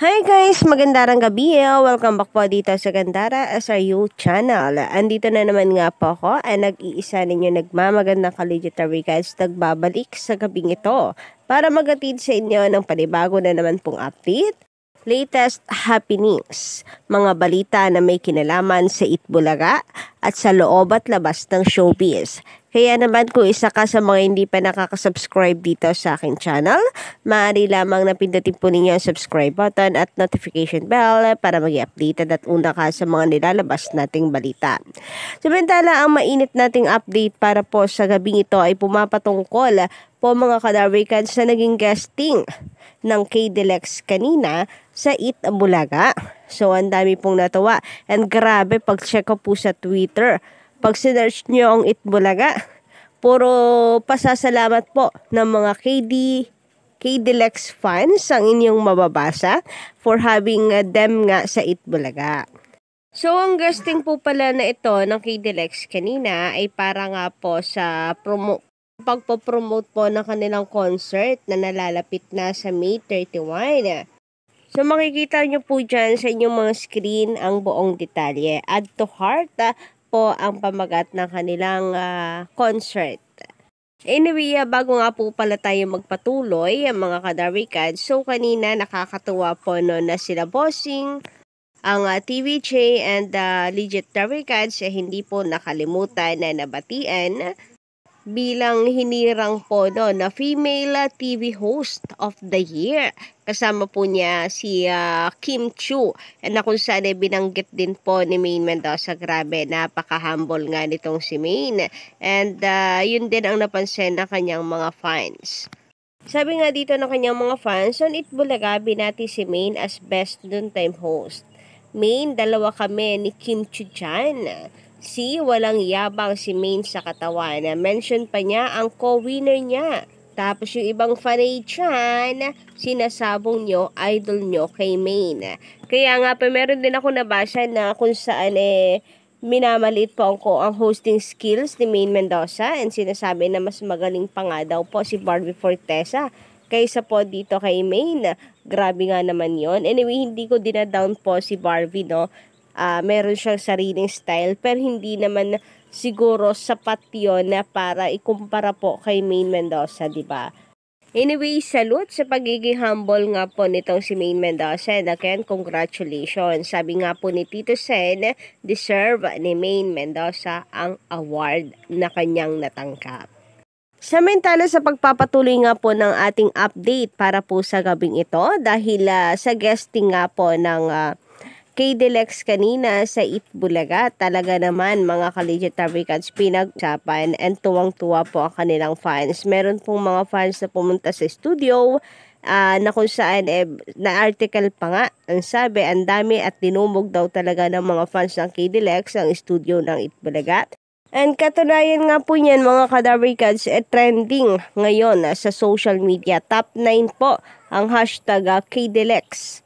Hi guys! Magandang gabi. Welcome back po dito sa Gandara SRU channel. Andito na naman nga po ako ay nag-iisa ninyo nagmamagandang ka-legendary guys nagbabalik sa gabing ito para magatid sa inyo ng panibago na naman pong update, latest happenings, mga balita na may kinalaman sa Itbulaga at sa loob at labas ng showbiz. Kaya naman kung isa ka sa mga hindi pa nakaka-subscribe dito sa aking channel, maaari lamang na pindutin po ninyo ang subscribe button at notification bell para mag-i-updated at una ka sa mga nilalabas nating balita. Samantala, ang mainit nating update para po sa gabing ito ay pumapatungkol po mga kadarwikans sa naging guesting ng KDLX kanina sa Itbulaga. So, ang dami pong natuwa. And grabe, pag-check ko po sa Twitter, pag sinearch nyo ang Itbulaga, puro pasasalamat po ng mga KDLX fans ang inyong mababasa for having them nga sa Itbulaga. So, ang guesting po pala na ito ng KDLX kanina ay para nga po sa pagpo-promote po ng kanilang concert na nalalapit na sa May 31. So, makikita nyo po dyan sa inyong mga screen ang buong detalye. Add to heart po ang pamagat ng kanilang concert. Anyway, bago nga po pala tayo magpatuloy, mga kadarwikad, so kanina nakakatuwa po no, na sila Bossing, ang TVJ and Legit Darwikads hindi po nakalimutan na nabatian bilang hinirang po no, na female TV host of the year. Kasama po niya si Kim Chiu na kung saan ay binanggit din po ni Maine Mendoza. Grabe, napaka-humble nga nitong si Maine. And yun din ang napansin ng kanyang mga fans. Sabi nga dito ng kanyang mga fans, on Itbulaga, binati si Maine as best noontime host. Maine, dalawa kami ni Kim Chiu dyan. Si walang yabang si Maine sa katawan. Mention pa niya ang co-winner niya. Tapos yung ibang fanay dyan, sinasabong nyo, idol nyo kay Maine. Kaya nga pa meron din ako nabasa na kung saan minamaliit po ang hosting skills ni Maine Mendoza and sinasabi na mas magaling pa nga daw po si Barbie Fortesa kaysa po dito kay Maine. Grabe nga naman yon. Anyway, hindi ko dinadown po si Barbie, no? Meron siyang sariling style pero hindi naman siguro sapat yun na para ikumpara po kay Maine Mendoza, di ba? Anyway, salute sa pagiging humble nga po nitong si Maine Mendoza. And again, congratulations. Sabi nga po ni Tito Sen, deserve ni Maine Mendoza ang award na kanyang natanggap. Samantala sa pagpapatuloy nga po ng ating update para po sa gabing ito dahil sa guesting nga po ng KDLX kanina sa Itbulaga, talaga naman mga ka-legendary cards pinag-usapan and tuwang-tuwa po ang kanilang fans. Meron pong mga fans na pumunta sa studio na kung saan na article pa nga ang sabi, ang dami at tinumog daw talaga ng mga fans ng KDLX ang studio ng Itbulaga. And katunayan nga po niyan mga ka-legendary cards trending ngayon sa social media. Top 9 po ang hashtag KDLX.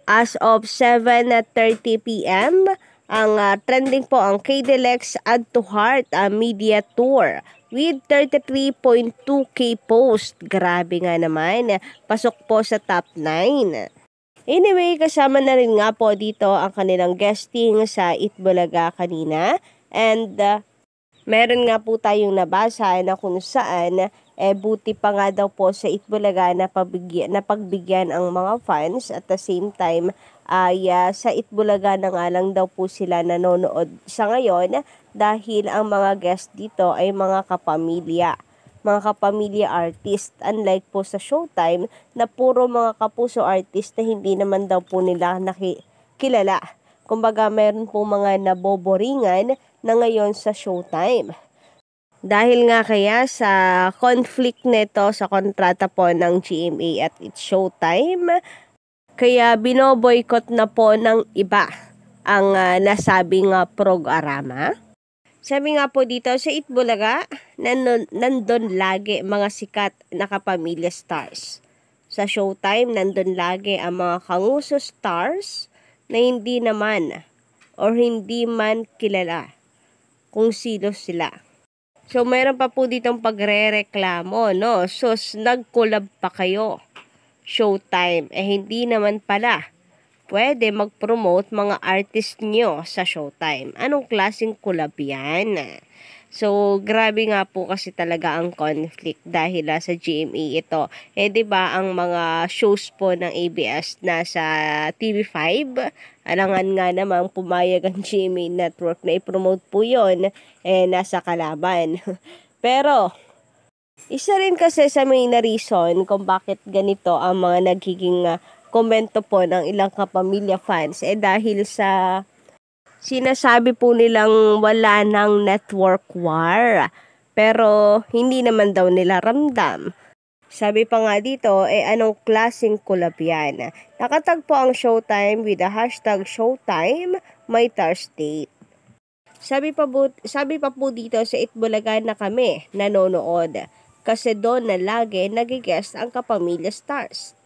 As of 7:30 p.m., ang trending po ang KDLX Add to Heart Media Tour with 33.2k post. Grabe nga naman. Pasok po sa top 9. Anyway, kasama na rin nga po dito ang kanilang guesting sa Itbulaga kanina. And meron nga po tayong nabasa na kung saan buti pa nga daw po sa Itbulaga na pagbigyan ang mga fans at the same time sa Itbulaga na nga lang daw po sila nanonood sa ngayon dahil ang mga guest dito ay mga kapamilya artist, unlike po sa Showtime na puro mga kapuso artist na hindi naman daw po nila nakilala. Kumbaga meron po mga naboboringan na ngayon sa Showtime. Dahil nga kaya sa conflict nito sa kontrata po ng GMA at It's Showtime, kaya binoboykot na po ng iba ang nasabing programa. Sabi nga po dito sa Itbulaga, nandun lagi mga sikat na kapamilya stars. Sa Showtime, nandun lagi ang mga kanguso stars na hindi naman or hindi man kilala kung sino sila. So, meron pa po ditong pagre-reklamo, no? So, nag-collab pa kayo. Showtime. Hindi naman pala pwede mag-promote mga artist nyo sa Showtime. Anong klaseng collab yan? So, grabe nga po kasi talaga ang conflict dahil sa GMA ito. 'Di ba ang mga shows po ng ABS nasa TV5? Alangan nga namang pumayag ang GMA Network na i-promote po 'yon, nasa kalaban. Pero, isa rin kasi sa main na reason kung bakit ganito ang mga nagiging komento po ng ilang kapamilya fans dahil sa sinasabi po nilang wala ng network war, pero hindi naman daw nila ramdam. Sabi pa nga dito, anong klaseng collab yan? Nakatagpo ang Showtime with the hashtag Showtime, my State. Sabi pa po dito sa Itbulaga na kami nanonood kasi doon na lagi nagigest ang kapamilya stars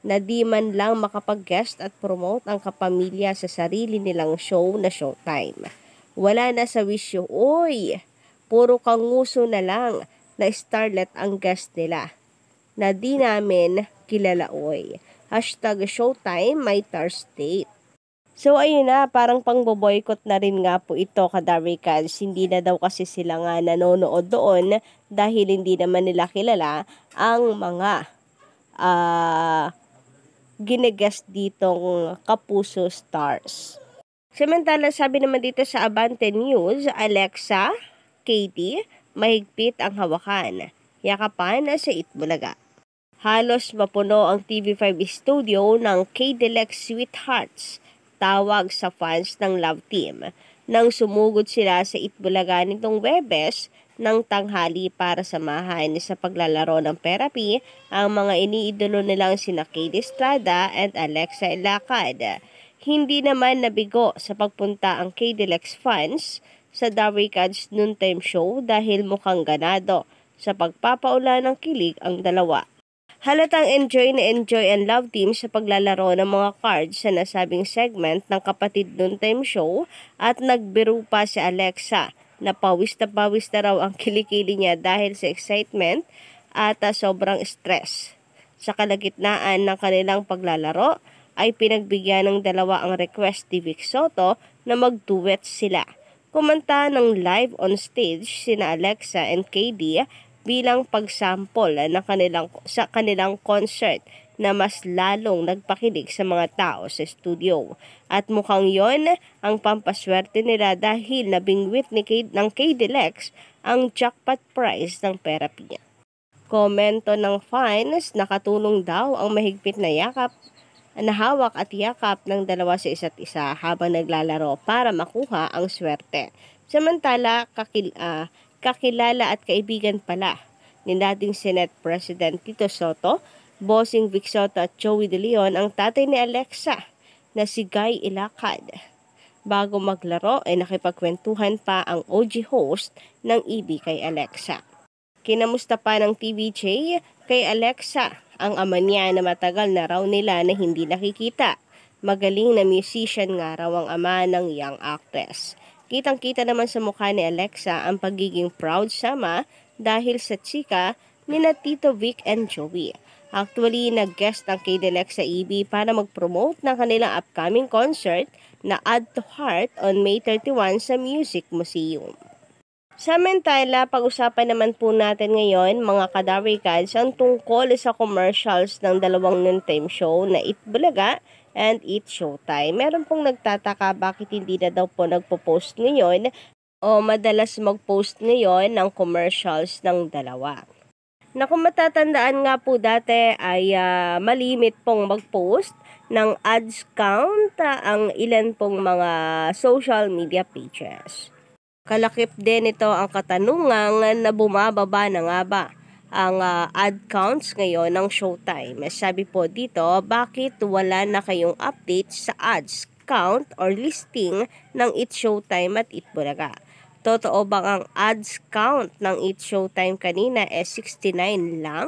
na di man lang makapag-guest at promote ang kapamilya sa sarili nilang show na Showtime. Wala na sa wisyo, oy, puro kanguso na lang na starlet ang guest nila na di namin kilala, oy. Hashtag Showtime, my State. So ayun na, parang pang-boycott na rin nga po ito, kadarikals. Hindi na daw kasi sila nga nanonood doon dahil hindi naman nila kilala ang mga ginagast ditong kapuso stars. Samantala, sabi naman dito sa Abante News, Alexa, Katie, mahigpit ang hawakan. Yakapan sa Itbulaga. Halos mapuno ang TV5 studio ng K-Deluxe Sweethearts. Tawag sa fans ng Love Team. Nang sumugod sila sa Itbulaga nitong Webes, ng tanghali para samahan sa paglalaro ng therapy ang mga iniidolo nilang sina Katie Estrada and Alexa Ilacad. Hindi naman nabigo sa pagpunta ang K-Deluxe fans sa Darwicad's noontime show dahil mukhang ganado sa pagpapaula ng kilig ang dalawa. Halatang enjoy ang Love Team sa paglalaro ng mga cards sa nasabing segment ng kapatid noontime show at nagbiro pa si Alexa na pawis na raw ang kilikili niya dahil sa excitement at sobrang stress. Sa kalagitnaan ng kanilang paglalaro ay pinagbigyan ng dalawa ang request ni Vic Soto na mag-duet sila. Kumanta ng live on stage sina Alexa and KD bilang pagsample sa kanilang concert na mas lalong nagpakilig sa mga tao sa studio. At mukhang yon ang pampaswerte nila dahil nabingwit ng K-Deluxe ang jackpot prize ng therapy niya. Komento ng fans, nakatulong daw ang mahigpit na hawak at yakap ng dalawa sa isa't isa habang naglalaro para makuha ang swerte. Samantala, kakilala at kaibigan pala ni dating Senate President Tito Soto, Bossing Vic Soto at Joey De Leon ang tatay ni Alexa na si Guy Ilacad. Bago maglaro ay nakipagkwentuhan pa ang OG host ng EB kay Alexa. Kinamusta pa ng TVJ kay Alexa ang ama niya na matagal na raw nila na hindi nakikita. Magaling na musician nga raw ang ama ng young actress. Kitang-kita naman sa mukha ni Alexa ang pagiging proud sama dahil sa chika ni na Tito Vic and Joey. Actually, nag-guest ang K-Deluxe sa EB para mag-promote ng kanilang upcoming concert na Add to Heart on May 31 sa Music Museum. Samantala, pag-usapan naman po natin ngayon mga kadarikads ang tungkol sa commercials ng dalawang noontime show na Itbulaga and It Showtime. Meron pong nagtataka bakit hindi na daw po nagpo-post ngayon o madalas mag-post ngayon ng commercials ng dalawa. Na kung matatandaan nga po dati ay malimit pong mag-post ng ads count ang ilan pong mga social media pages. Kalakip din ito ang katanungan na bumababa na nga ba ang ad counts ngayon ng Showtime. Sabi po dito, bakit wala na kayong update sa ads count or listing ng It Showtime at Itbulaga? Totoo bang ang ads count ng It Showtime kanina 69 lang?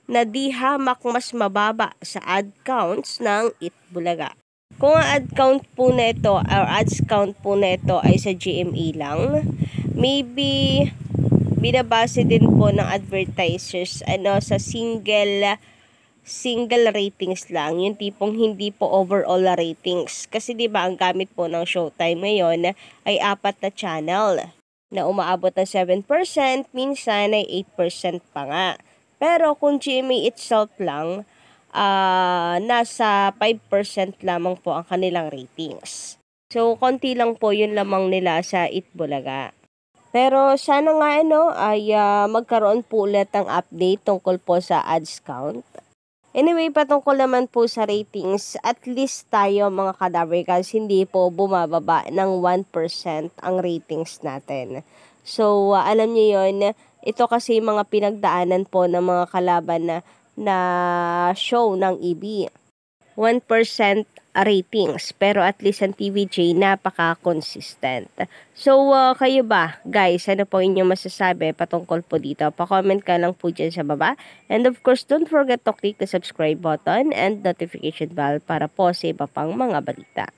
Na di hamak mas mababa sa ad counts ng Itbulaga. Kung ang ad count po na ito or ads count po na ito ay sa GMA lang, maybe binabase din po ng advertisers sa single ratings lang, yung tipong hindi po overall ratings. Kasi 'di ba ang gamit po ng Showtime ngayon ay 4 na channel na umaabot ng 7%, minsan ay 8% pa nga. Pero kung GMA itself lang, nasa 5% lamang po ang kanilang ratings. So, konti lang po yun lamang nila sa Itbulaga. Pero sana nga ay magkaroon po ulit ng update tungkol po sa ads count. Anyway, patungkol naman po sa ratings, at least tayo mga Kadavercals, hindi po bumababa ng 1% ang ratings natin. So, alam niyo yon, ito kasi mga pinagdaanan po ng mga kalaban na show ng EB. 1% ratings, pero at least ang TVJ napaka-consistent. So, kayo ba, guys, ano po inyong masasabi patungkol po dito? Pa-comment ka lang po dyan sa baba. And of course, don't forget to click the subscribe button and notification bell para po sa iba pang mga balita.